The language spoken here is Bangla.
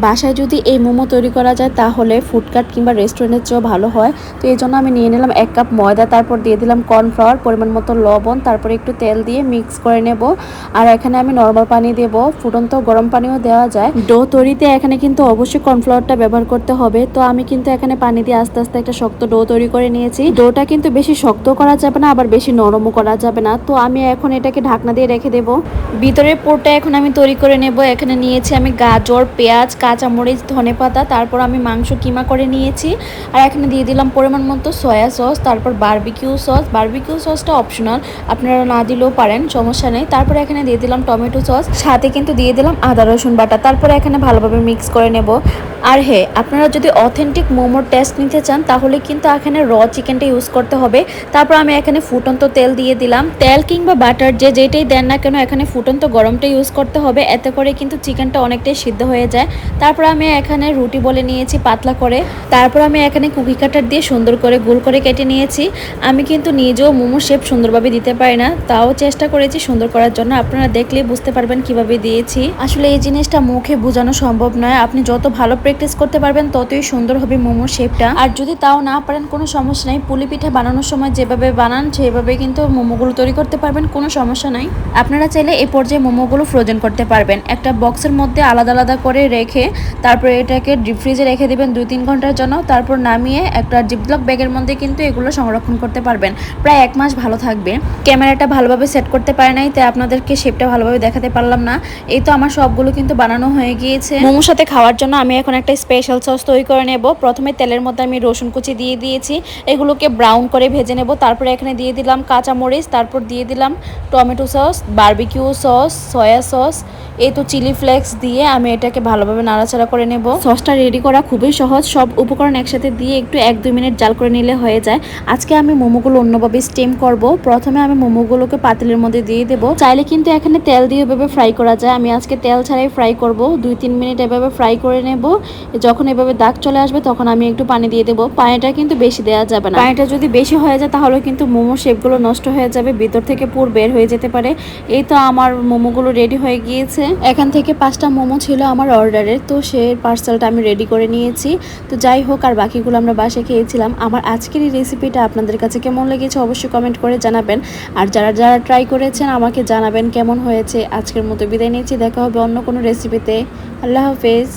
বাসায় যদি এই মোমো তৈরি করা যায় তাহলে ফুডকার্ট কিংবা রেস্টুরেন্টের চেয়েও ভালো হয়। তো এই জন্য আমি নিয়ে নিলাম 1 কাপ ময়দা, তারপর দিয়ে দিলাম কর্নফ্লাওয়ার, পরিমাণ মতো লবণ, তারপরে একটু তেল দিয়ে মিক্স করে নেব। আর এখানে আমি নর্মাল পানি দেব, ফুটন্ত গরম পানিও দেওয়া যায়। ডো তৈরিতে এখানে কিন্তু অবশ্যই কর্নফ্লাওয়ারটা ব্যবহার করতে হবে। তো আমি কিন্তু এখানে পানি দিয়ে আস্তে আস্তে একটা শক্ত ডো তৈরি করে নিয়েছি। ডোটা কিন্তু বেশি শক্ত করা যাবে না, আবার বেশি নরমও করা যাবে না। তো আমি এখন এটাকে ঢাকনা দিয়ে রেখে দেব। ভিতরের পুরটা এখন আমি তৈরি করে নেব। এখানে নিয়েছি আমি গাজর, পেঁয়াজ, কাঁচামরিচ, ধনেপাতা, তারপর আমি মাংস কিমা করে নিয়েছি। আর এখানে দিয়ে দিলাম পরিমাণ মতো সয়া সস, তারপর বারবিকিউ সস। বারবিকিউ সসটা অপশনাল, আপনারা না দিলেও পারেন, সমস্যা নেই। তারপরে এখানে দিয়ে দিলাম টমেটো সস, সাথে কিন্তু দিয়ে দিলাম আদা রসুন বাটা। তারপরে এখানে ভালোভাবে মিক্স করে নেব। আর হ্যাঁ, আপনারা যদি অথেন্টিক মোমোর টেস্ট নিতে চান তাহলে কিন্তু এখানে র চিকেনটা ইউজ করতে হবে। তারপর আমি এখানে ফুটন্ত তেল দিয়ে দিলাম। তেল কিংবা বাটার যেটাই দেন না কেন এখানে ফুটন্ত গরমটা ইউজ করতে হবে, এতে করে কিন্তু চিকেনটা অনেকটাই সিদ্ধ হয়ে যায়। তারপর আমি এখানে রুটি বলে নিয়েছি পাতলা করে। তারপর আমি এখানে কুকি কাটার দিয়ে সুন্দর করে গোল করে কেটে নিয়েছি। আমি কিন্তু নিজেও মোমো শেপ সুন্দরভাবে দিতে পারি না, তাও চেষ্টা করেছি সুন্দর করার জন্য। আপনারা দেখলেই বুঝতে পারবেন কিভাবে দিয়েছি। আসলে এই জিনিসটা মুখে বোঝানো সম্ভব নয়, আপনি যত ভালো প্র্যাকটিস করতে পারবেন ততই সুন্দর হবে মোমোর শেপটা। আর যদি তাও না পারেন কোনো সমস্যা নেই, পুলি পিঠা বানানোর সময় যেভাবে বানান সেভাবে কিন্তু মোমোগুলো তৈরি করতে পারবেন, কোনো সমস্যা নাই। আপনারা চাইলে এই পর্যায়ে মোমোগুলো ফ্রোজেন করতে পারবেন। একটা বক্সের মধ্যে আলাদা আলাদা করে রেখে তারপরে এটাকে ডিপ ফ্রিজে রেখে দেবেন 2-3 ঘন্টার জন্য। তারপর নামিয়ে একটা জিপলক ব্যাগের মধ্যে কিন্তু এগুলো সংরক্ষণ করতে পারবেন, প্রায় 1 মাস ভালো থাকবে। ক্যামেরাটা ভালোভাবে সেট করতে পারে নাই, তাই আপনাদেরকে শেপটা ভালোভাবে দেখাতে পারলাম না। এই তো আমার সবগুলো কিন্তু বানানো হয়ে গিয়েছে। মোমোর সাথে খাওয়ার জন্য আমি এখন একটা স্পেশাল সস তৈরি করে নেব। প্রথমে তেলের মধ্যে আমি রসুন কুচি দিয়ে দিয়েছি, এগুলোকে ব্রাউন করে ভেজে নেব। তারপরে এখানে দিয়ে দিলাম কাঁচামরিচ, তারপর দিয়ে দিলাম tomato sauce, barbecue sauce, soya sauce, এই তো চিলি ফ্লেক্স দিয়ে আমি এটাকে ভালোভাবে নাড়াচাড়া করে নেব। সসটা রেডি করা খুবই সহজ, সব উপকরণ একসাথে দিয়ে একটু 1-2 মিনিট জাল করে নিলে হয়ে যায়। আজকে আমি মোমোগুলো অন্যভাবে স্টিম করব। প্রথমে আমি মোমোগুলোকে পাতিলের মধ্যে দিয়ে দেবো। চাইলে কিন্তু এখানে তেল দিয়ে এভাবে ফ্রাই করা যায়, আমি আজকে তেল ছাড়াই ফ্রাই করব। 2-3 মিনিট এভাবে ফ্রাই করে নেব। যখন এভাবে দাগ চলে আসবে তখন আমি একটু পানি দিয়ে দেবো। পানিটা কিন্তু বেশি দেওয়া যাবে না, পানিটা যদি বেশি হয়ে যায় তাহলে কিন্তু মোমো শেপগুলো নষ্ট হয়ে যাবে, ভিতর থেকে পুর বের হয়ে যেতে পারে। এই তো আমার মোমোগুলো রেডি হয়ে গিয়েছে। এখান থেকে 5টা মোমো ছিল আমার অর্ডারের, তো সে পার্সেলটা আমি রেডি করে নিয়েছি। তো যাই হোক, আর বাকিগুলো আমরা বাসায় খেয়েছিলাম। আমার আজকের এই রেসিপিটা আপনাদের কাছে কেমন লেগেছে অবশ্যই কমেন্ট করে জানাবেন। আর যারা যারা ট্রাই করেছেন আমাকে জানাবেন কেমন হয়েছে। আজকের মতো বিদায় নিচ্ছি, দেখা হবে অন্য কোনো রেসিপিতে। আল্লাহ হাফেজ।